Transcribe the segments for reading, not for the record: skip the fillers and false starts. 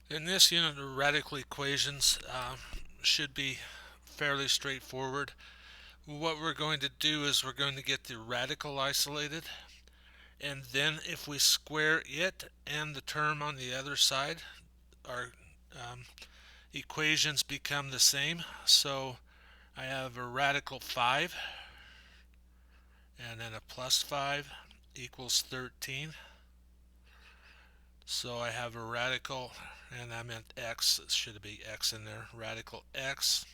In this unit, the radical equations should be fairly straightforward. What we're going to do is we're going to get the radical isolated, and then if we square it and the term on the other side, our equations become the same. So I have a radical 5 and then a plus 5 equals 13. So I have a radical, and I meant x, it should be x in there, radical x,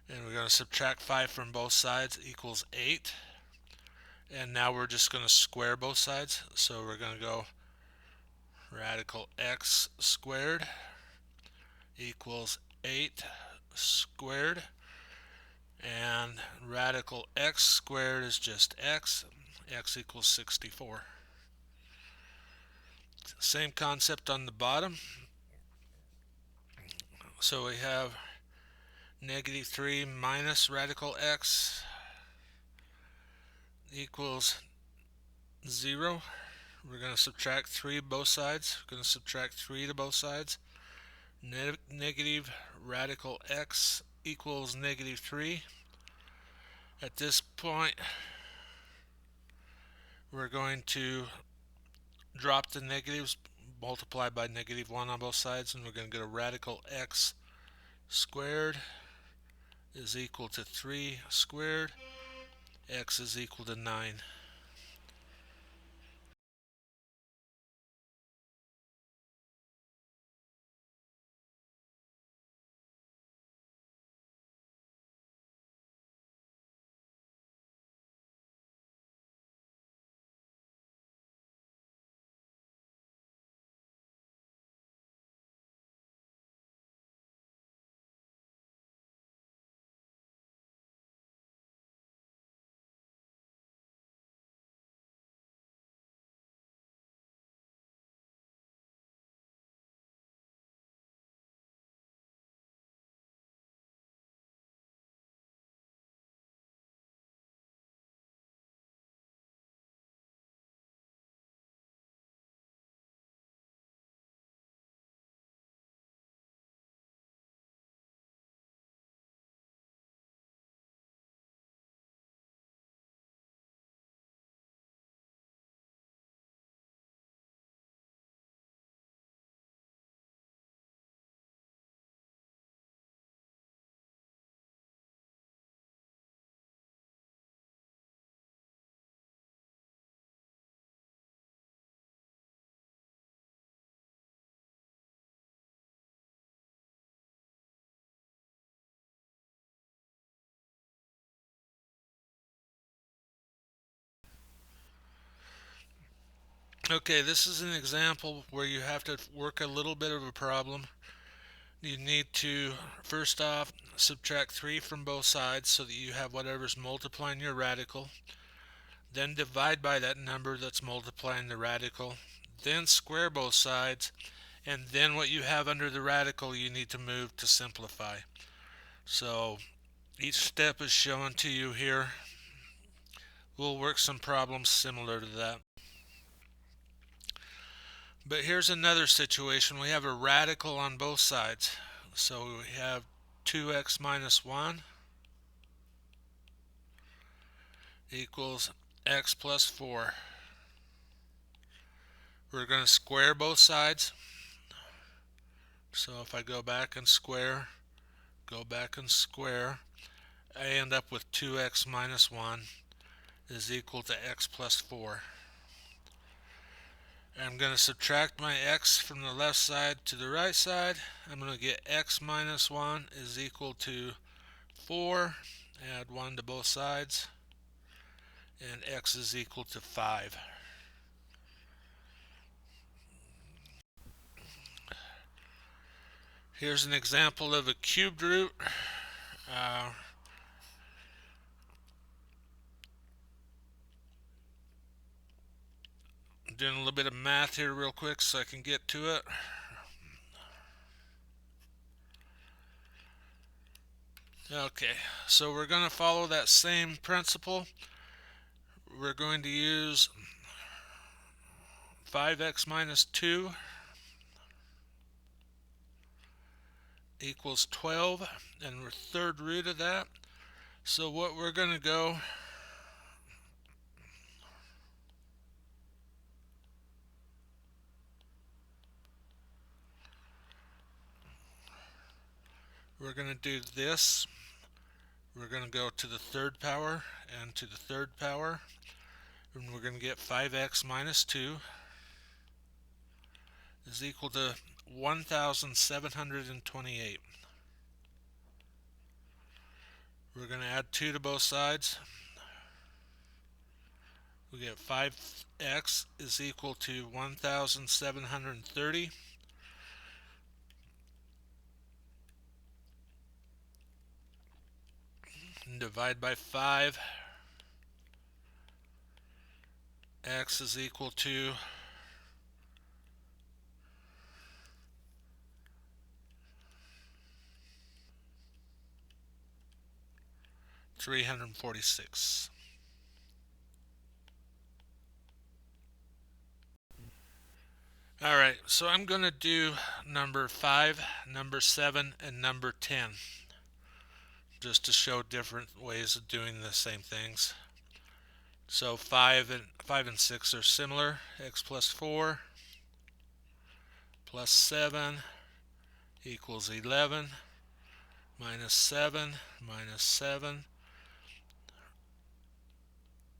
and we're going to subtract 5 from both sides equals 8. And now we're just going to square both sides, so we're going to go radical x squared equals 8 squared, and radical x squared is just x equals 64. Same concept on the bottom. So we have negative 3 minus radical x equals 0. We're going to subtract 3 both sides. We're going to subtract 3 to both sides. Negative radical x equals negative 3. At this point, we're going to drop the negatives, multiply by negative 1 on both sides, and we're going to get a radical x squared is equal to 3 squared. X is equal to 9. Okay, this is an example where you have to work a little bit of a problem. You need to, first off, subtract 3 from both sides so that you have whatever's multiplying your radical. Then divide by that number that's multiplying the radical. Then square both sides. And then what you have under the radical you need to move to simplify. So each step is shown to you here. We'll work some problems similar to that. But here's another situation. We have a radical on both sides. So we have 2x minus 1 equals x plus 4. We're going to square both sides. So if I go back and square, I end up with 2x minus 1 is equal to x plus 4. I'm going to subtract my x from the left side to the right side. I'm going to get x minus 1 is equal to 4. Add 1 to both sides. And x is equal to 5. Here's an example of a cubed root. I'm doing a little bit of math here real quick so I can get to it. Okay, so we're going to follow that same principle. We're going to use 5x minus 2 equals 12, and we're third root of that. So what we're going to go, we're going to do this. We're going to go to the third power and to the third power, and we're going to get 5x minus 2 is equal to 1,728. We're going to add 2 to both sides. We get 5x is equal to 1,730. And divide by 5. X is equal to 346. Alright, so I'm going to do number 5, number 7, and number 10, just to show different ways of doing the same things. So 5 and 6 are similar. X plus 4 plus 7 equals 11, minus 7 minus 7,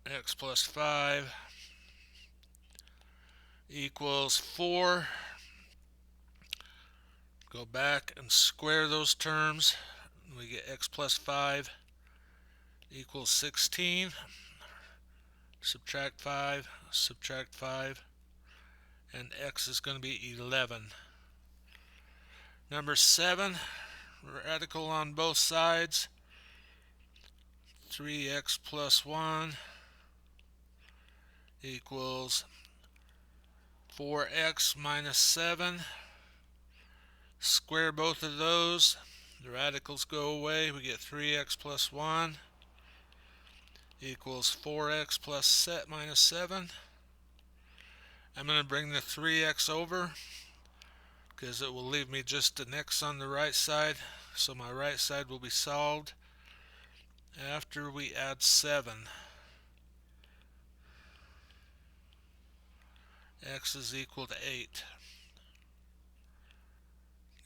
x plus 5 equals 4. Go back and square those terms. We get x plus 5 equals 16. Subtract 5, and x is going to be 11. Number 7, radical on both sides. 3x plus 1 equals 4x minus 7. Square both of those. The radicals go away. We get 3x plus 1 equals 4x plus minus 7. I'm going to bring the 3x over because it will leave me just an x on the right side. So my right side will be solved after we add 7. X is equal to 8.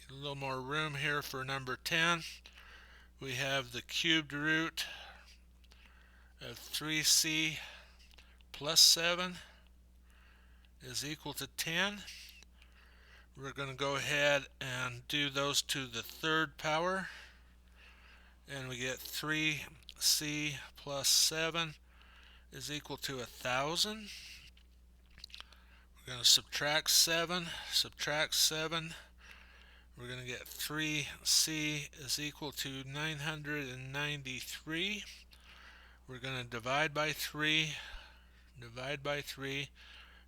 A little more room here for number 10. We have the cubed root of 3c plus 7 is equal to 10. We're going to go ahead and do those to the third power, and we get 3c plus 7 is equal to 1,000. We're going to subtract 7. We're going to get 3c is equal to 993. We're going to divide by 3,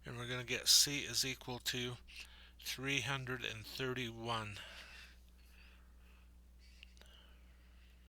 and we're going to get c is equal to 331.